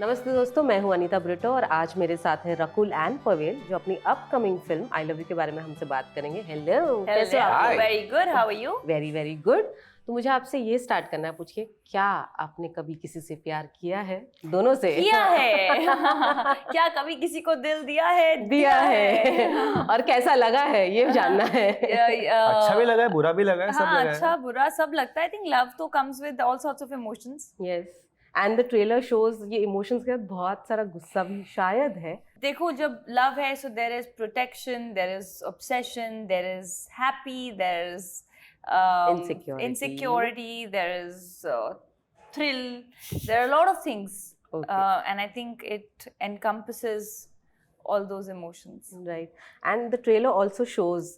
नमस्ते दोस्तों, मैं हूं अनीता ब्रिटो और आज मेरे साथ हैं रकुल एंड पवेल जो अपनी upcoming film I love you के बारे में हमसे बात करेंगे। हेलो, कैसे हो आप? Very good, how are you? Very very good. तो मुझे आपसे ये स्टार्ट करना है, पूछिए क्या आपने कभी किसी से प्यार किया है? दोनों से किया है। क्या कभी किसी को दिल दिया है? दिया है। और कैसा लगा है ये जानना है। अच्छा भी लगा है, बुरा भी लगा है, सब लगा है। अच्छा बुरा सब लगता है। आई थिंक लव तो comes with all sorts of emotions. Yes, and the trailer shows ये इमोशंस के साथ बहुत सारा गुस्सा भी शायद है। देखो, जब लव है so there is protection, there is obsession, there is happy, there is insecurity, there is thrill, there are a lot of things. Okay. And I think it encompasses all those emotions. Right. And the trailer also shows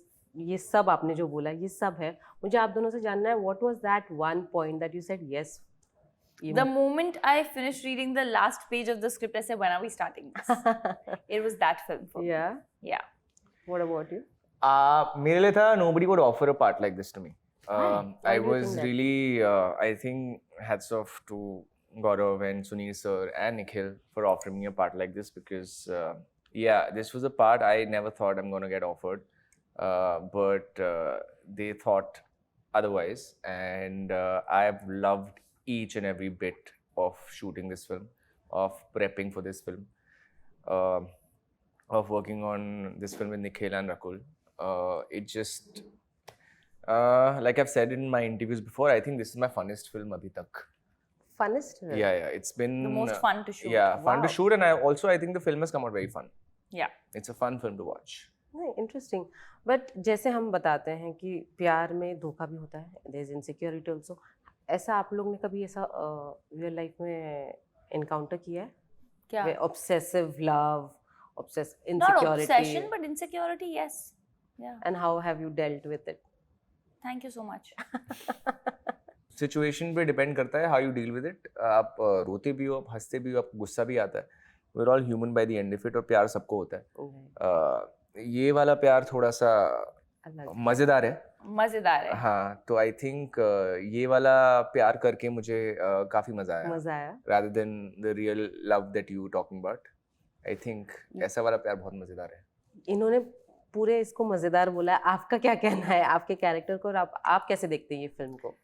ये सब आपने जो बोला ये सब है। मुझे आप दोनों से जानना है, what was that one point that you said yes? The moment I finished reading the last page of the script, I said, when are we starting this? It was that film for me. Yeah. What about you? मेरे लिए था nobody would offer a part like this to me. Why I do you was think that? really, I think hats off to Gaurav and Sunil sir and Nikhil for offering me a part like this because, yeah, this was a part I never thought I'm going to get offered. But they thought otherwise, and I've loved each and every bit of shooting this film, of prepping for this film, of working on this film with Nikhil and Rakul. It just, like I've said in my interviews before, I think this is my funnest film abhi tak. Funnest film? Yeah, it's been The most fun to shoot. Yeah, fun to Wow. shoot, and I think the film has come out very fun. Yeah. It's a fun film to watch. नहीं, interesting. But जैसे हम बताते हैं कि प्यार में धोखा भी होता है, देयर इज इनसिक्योरिटी आल्सो। ऐसा आप लोग ने कभी ऐसा रियल लाइफ में एनकाउंटर किया है? क्या? Obsessive love, Not insecurity, obsession, but insecurity, yes. Yeah. And how have you dealt with it? Thank you so much. Situation पे डिपेंड करता है how you deal with it. आप रोते भी हो, आप हंसते भी हो, आपको गुस्सा भी आता है। We are all human by the end of it, और प्यार सबको होता है। ये वाला प्यार थोड़ा सा मजेदार है। मजेदार है। हाँ, तो आई थिंक ये वाला प्यार करके मुझे काफी मजा आया rather than the real love that you talking about. I think ऐसा वाला प्यार बहुत मजेदार है। इन्होंने पूरे इसको मजेदार बोला है, आपका क्या कहना है आपके कैरेक्टर को, और आप कैसे देखते हैं ये फिल्म को?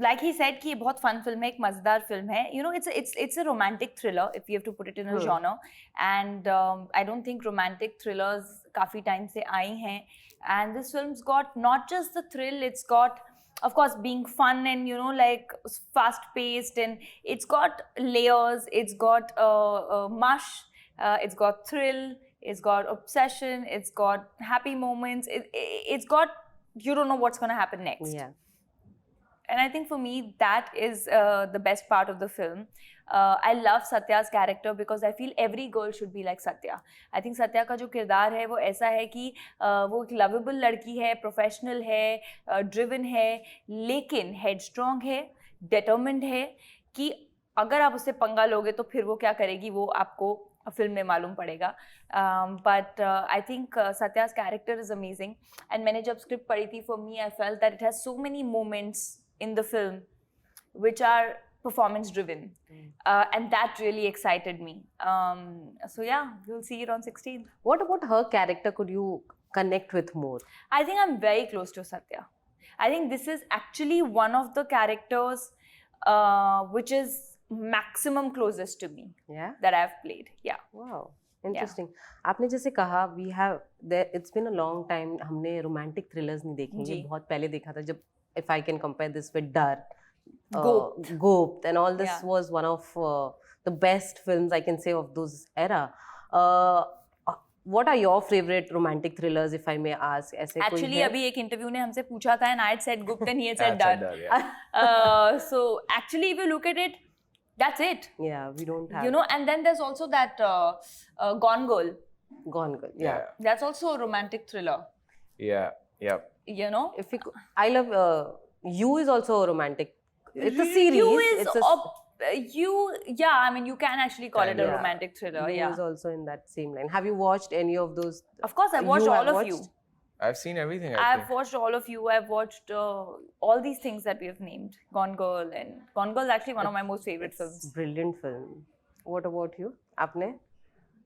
Like he said कि ये बहुत फन फिल्म है, एक मजेदार फिल्म है. You know, it's a romantic thriller if you have to put it in a genre. And I don't think romantic thrillers काफी टाइम से आई हैं. And this film's got not just the thrill, it's got, of course, being fun and, you know, like fast paced, and it's got layers, it's got mush, it's got thrill, it's got obsession, it's got happy moments, it's got, you don't know what's going to happen next. Yeah. And I think for me that is the best part of the film. I love Satya's character because I feel every girl should be like Satya. I think Satya का जो किरदार है वो ऐसा है कि वो एक lovable लड़की है, professional है, driven है, लेकिन headstrong है, determined है कि अगर आप उससे पंगा लोगे तो फिर वो क्या करेगी वो आपको फिल्म में मालूम पड़ेगा. But I think Satya's character is amazing. And मैंने जब स्क्रिप्ट पढ़ी थी, for me I felt that it has so many moments in the film which are performance driven, and that really excited me. So yeah, we'll see it on 16th. What about her character could you connect with more? I think I'm very close to Satya. I think this is actually one of the characters which is maximum closest to me. Yeah, that I've played. Yeah. wow, interesting. आपने जैसे कहा we have there, it's been a long time हमने romantic thrillers नहीं देखे, ये बहुत पहले देखा था जब, if I can compare this with Dar, Gopt, and all this was one of the best films I can say of those era. What are your favorite romantic thrillers, if I may ask? ऐसे Actually, कोई है? अभी एक interview ने हमसे पूछा था, and I had said Gupt and he had said Dar. So actually, if you look at it, that's it. Yeah, we don't have. You know, and then there's also that Gone Girl. Gone Girl. Yeah. That's also a romantic thriller. Yeah. You know, If I love You is also a romantic. It's a series. You is it's yeah. I mean, you can actually call it a romantic thriller. You Yeah. is also in that same line. Have you watched any of those? Of course, I've watched all of you. I've seen everything. I I've think. watched all of you. I've watched all these things that we have named. Gone Girl, and Gone Girl is actually one of my most favorite films. Brilliant film. What about you? आपने?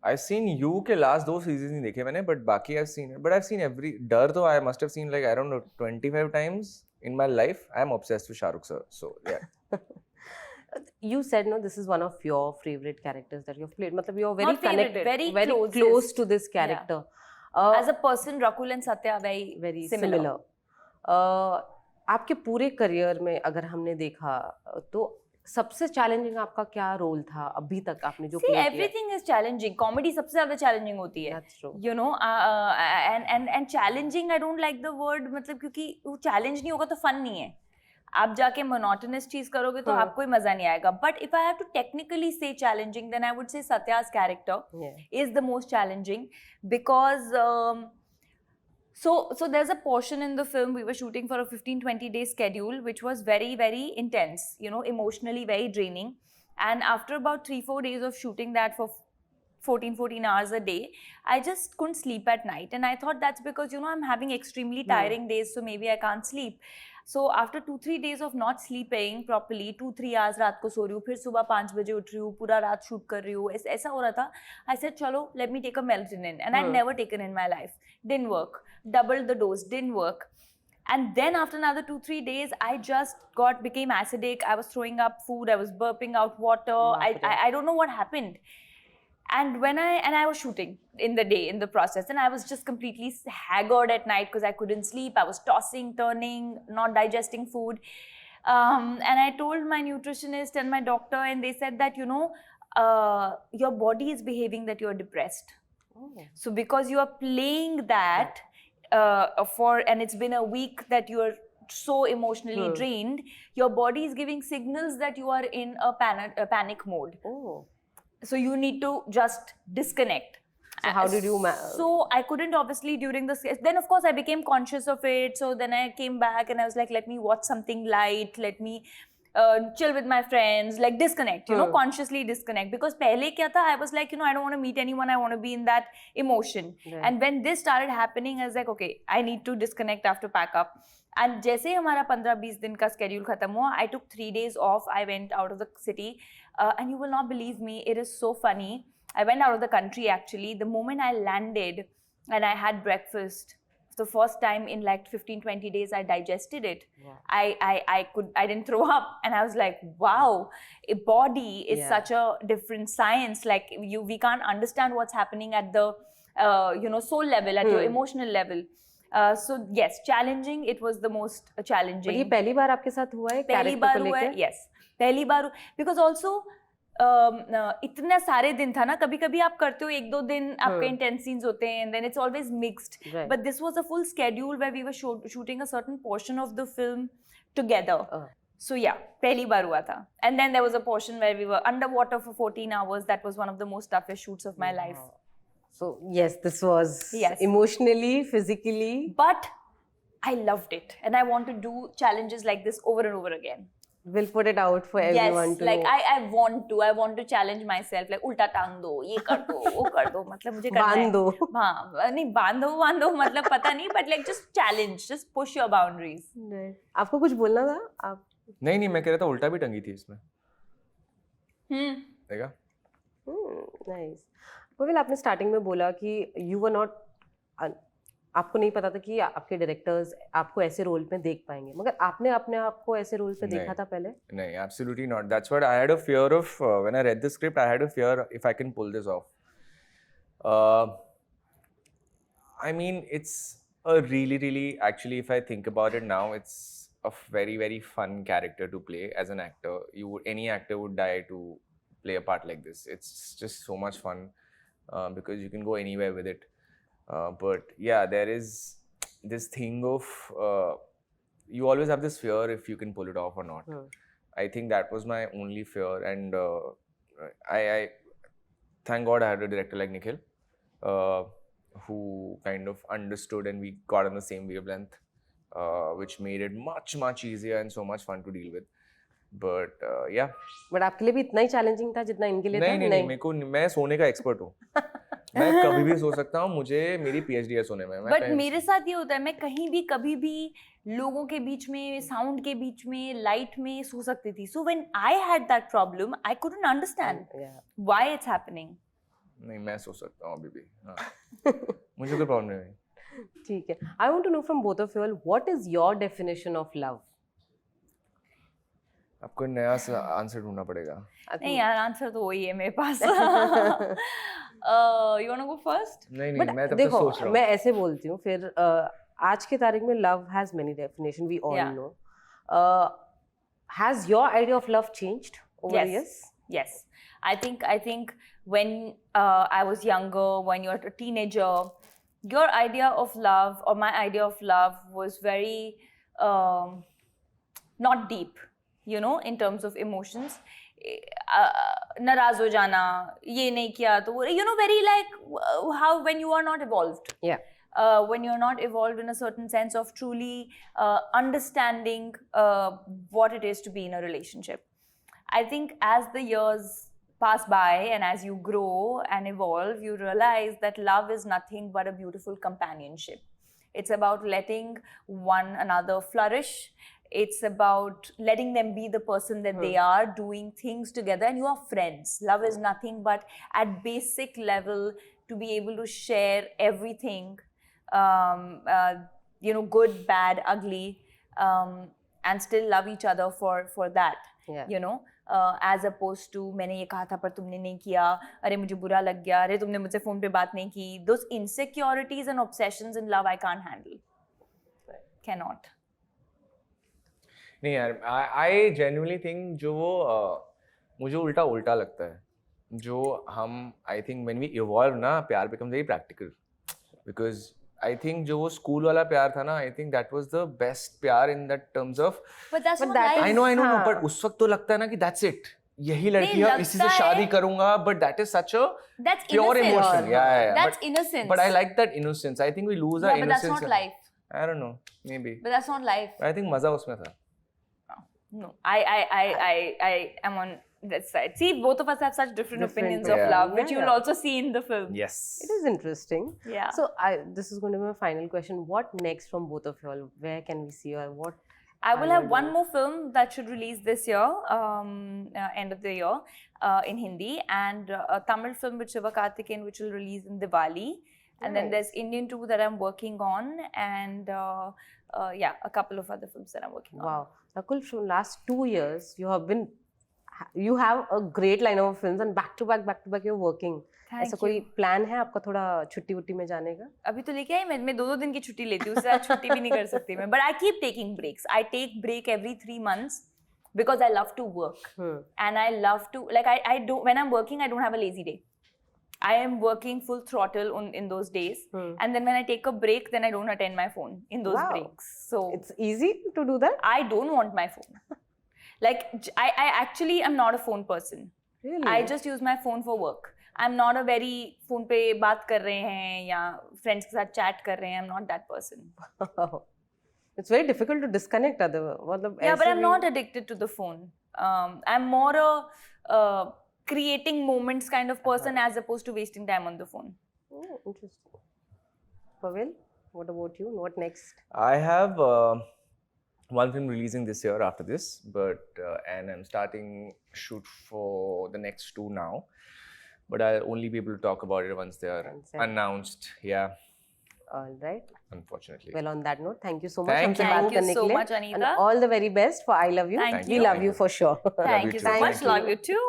I've seen You के last 2 seasons नहीं देखे मैंने, but बाकी I've seen it. But I've seen every डर तो I must have seen like I don't know 25 times in my life. I'm obsessed with Shah Rukh sir. So yeah. You said no, this is one of your favorite characters that you've played. मतलब you're very Not favorite, connected, very close closest. to this character. As a person, Rakul and Satya very similar. आपके पूरे career में अगर हमने देखा तो सबसे challenging आपका क्या रोल था अभी तक आपने जो See, everything is challenging. Comedy सबसे ज़्यादा challenging होती है. That's true. You know, and challenging, I don't like the word, मतलब क्योंकि वो challenge नहीं होगा तो fun नहीं है. आप जाके monotonous चीज करोगे तो आपको ही मजा नहीं आएगा. But if I have to technically say challenging, then I would say Satya's character is the most challenging because so there's a portion in the film we were shooting for a 15-20 day schedule which was very, very intense, you know, emotionally very draining. And after about 3-4 days of shooting that for 14 hours a day, I just couldn't sleep at night. And I thought that's because, you know, I'm having extremely tiring days, so maybe I can't sleep. So after 2-3 days of not sleeping properly, 2-3 hours रात को सो रही हूँ, फिर सुबह 5 बजे उठ रही हूँ, पूरा रात शूट कर रही हूँ, ऐसा हो रहा था. I said चलो, let me take a melatonin, and I'd never taken in my life. Didn't work. Doubled the dose, didn't work. And then after another 2-3 days, I just became acidic. I was throwing up food. I was burping out water. I don't know what happened. And I was shooting in the day, in the process, and I was just completely haggard at night because I couldn't sleep. I was tossing, turning, not digesting food. And I told my nutritionist and my doctor, and they said that, you know, your body is behaving that you're depressed. So because you are playing that and it's been a week that you're so emotionally drained, your body is giving signals that you are in a panic mode. So you need to just disconnect. So how did you So I couldn't obviously during the... Then of course I became conscious of it. So then I came back and I was like, let me watch something light. Let me chill with my friends. Like disconnect, you know, consciously disconnect. Because pehle kya tha, I was like, you know, I don't want to meet anyone. I want to be in that emotion. And when this started happening, I was like, okay, I need to disconnect. I have to pack up. And जैसे हमारा 15-20 दिन का schedule खत्म हुआ, I took 3 days off. I went out of the city. And you will not believe me, it is so funny. I went out of the country actually. The moment I landed and I had breakfast, the first time in like 15-20 days I digested it. I didn't throw up, and I was like, wow, a body is such a different science. Like we can't understand what's happening at the you know, soul level, at your emotional level. So yes, challenging, it was the most challenging. ये पहली बार आपके साथ हुआ है? पहली बार हुआ है, yes. पहली बार, because also इतना सारे दिन था ना, कभी कभी आप करते हो 1-2 दिन आपके intense scenes होते हैं, and then it's always mixed. But this was a full schedule where we were shooting a certain portion of the film together. So yeah, पहली बार हुआ था. And then there was a portion where we were underwater for 14 hours. That was one of the most toughest shoots of my life. So yes, this was emotionally, physically. But I loved it, and I want to do challenges like this over and over again. We'll put it out for everyone to like know. I want to challenge myself, like उल्टा टांग दो, ये कर दो, वो कर दो, मतलब मुझे करना है. बांध दो. हाँ, नहीं बांध दो मतलब पता नहीं, but like just challenge, just push your boundaries. आपको कुछ बोलना था? आप नहीं मैं कह रहा था उल्टा भी टंगी थी इसमें. देखा? Nice. पवेल, आपने स्टार्टिंग में बोला कि you were not, आपको नहीं पता था कि आपके डायरेक्टर्स आपको ऐसे रोल में देख पाएंगे, मगर आपने अपने आप को ऐसे रोल पे देखा था पहले? नहीं, absolutely not. That's what I had a fear of when I read the script. I had a fear if I can pull this off. I mean, it's a really, actually, if I think about it now, it's a very, very fun character to play as an actor. Any actor would die to play a part like this. It's just so much fun because you can go anywhere with it. But yeah, there is this thing of you always have this fear if you can pull it off or not. I think that was my only fear, and I thank God I had a director like Nikhil who kind of understood, and we got on the same wavelength, which made it much easier and so much fun to deal with. But yeah. But आपके लिए भी इतना ही challenging था जितना इनके लिए था? नहीं, मैं सोने का expert हूँ. मैं कभी भी सो सकता हूँ, मुझे मेरी PhD है सोने में. बट मेरे साथ ये होता है, मैं कहीं भी कभी भी लोगों के बीच में, साउंड के बीच में, लाइट में सो सकती थी. So when I had that problem I couldn't understand why it's happening. नहीं, मैं सो सकता हूँ अभी भी. हाँ. मुझे कोई प्रॉब्लम नहीं. ठीक है. I want to know from both of you all, what is your definition of love? आपको नया आंसर ढूंढना पड़ेगा. नहीं यार, आंसर तो वही है मेरे पास. You wanna go first? नहीं, But मैं तब तक देखो, सोच रहा हूँ. मैं ऐसे बोलती हूँ, फिर आज के तारीख में love has many definitions, we all know. Has your idea of love changed over the years? Yes. I think when I was younger, when you're a teenager, your idea of love or my idea of love was very not deep, you know, in terms of emotions. नाराज हो जाना, ये नहीं किया तो वो, you know, very like how when you are not evolved. Yeah. When you're not evolved in a certain sense of truly understanding what it is to be in a relationship. I think as the years pass by and as you grow and evolve, you realize that love is nothing but a beautiful companionship. It's about letting one another flourish. It's about letting them be the person that they are, doing things together, and you are friends. Love is nothing but at basic level to be able to share everything, you know, good, bad, ugly, and still love each other for that, you know. As opposed to मैंने ये कहा था पर तुमने नहीं किया, अरे मुझे बुरा लग गया, अरे तुमने मुझसे फोन पे बात नहीं की. Those insecurities and obsessions in love I can't handle. Cannot. नहीं यार, I genuinely think जो मुझे उल्टा लगता है. जो हम I think when we evolve ना, प्यार becomes very practical. Because I think जो वो स्कूल वाला प्यार था ना, I think that was the best प्यार in that terms of. But that's not life. I know, but उस वक्त तो लगता है ना कि that's it. यही लड़की है, इसी से शादी करूँगा. But that is such a pure emotion. Yeah. That's innocence. But I like that innocence. I think we lose our innocence. But that's not life. I don't know, maybe. But that's not life. I think मजा उसमें था. No, I am on that side. See, both of us have such different opinions of love, which you'll also see in the film. Yes. It is interesting. Yeah. So this is going to be my final question. What next from both of you all? Where can we see, or what? I will have one more film that should release this year, end of the year, in Hindi, and a Tamil film with Sivakarthikeyan, which will release in Diwali. And then there's Indian 2 that I'm working on, and yeah, a couple of other films that I'm working on. Wow. Rakul, from last 2 years, you have a great lineup of films, and back to back you're working. ऐसा कोई plan है आपका थोड़ा छुट्टी में जाने का? अभी तो लेके आई, मैं 2 दिन की छुट्टी लेती हूँ, उससे ज़्यादा छुट्टी भी नहीं कर सकती मैं. But I keep taking breaks. I take break every 3 months because I love to work. And I love to, like, I don't, when I'm working, I don't have a lazy day. I am working full throttle in those days. And then when I take a break, then I don't attend my phone in those breaks. So it's easy to do that? I don't want my phone. Like, I actually am not a phone person. Really? I just use my phone for work. I'm not a very phone पे बात कर रहे हैं या friends के साथ chat कर रहे हैं. I'm not that person. It's very difficult to disconnect. Yeah, but I'm not addicted to the phone. I'm more a creating moments kind of person as opposed to wasting time on the phone. Oh, interesting. Pavail, what about you? What next? I have one film releasing this year after this, but and I'm starting shoot for the next 2 now. But I'll only be able to talk about it once they are announced. Yeah. All right. Unfortunately. Well, on that note, thank you so much. Thank you so much, Anita. And all the very best for I Love You. Thank we you. love you for sure. Thank you so much. Love you too.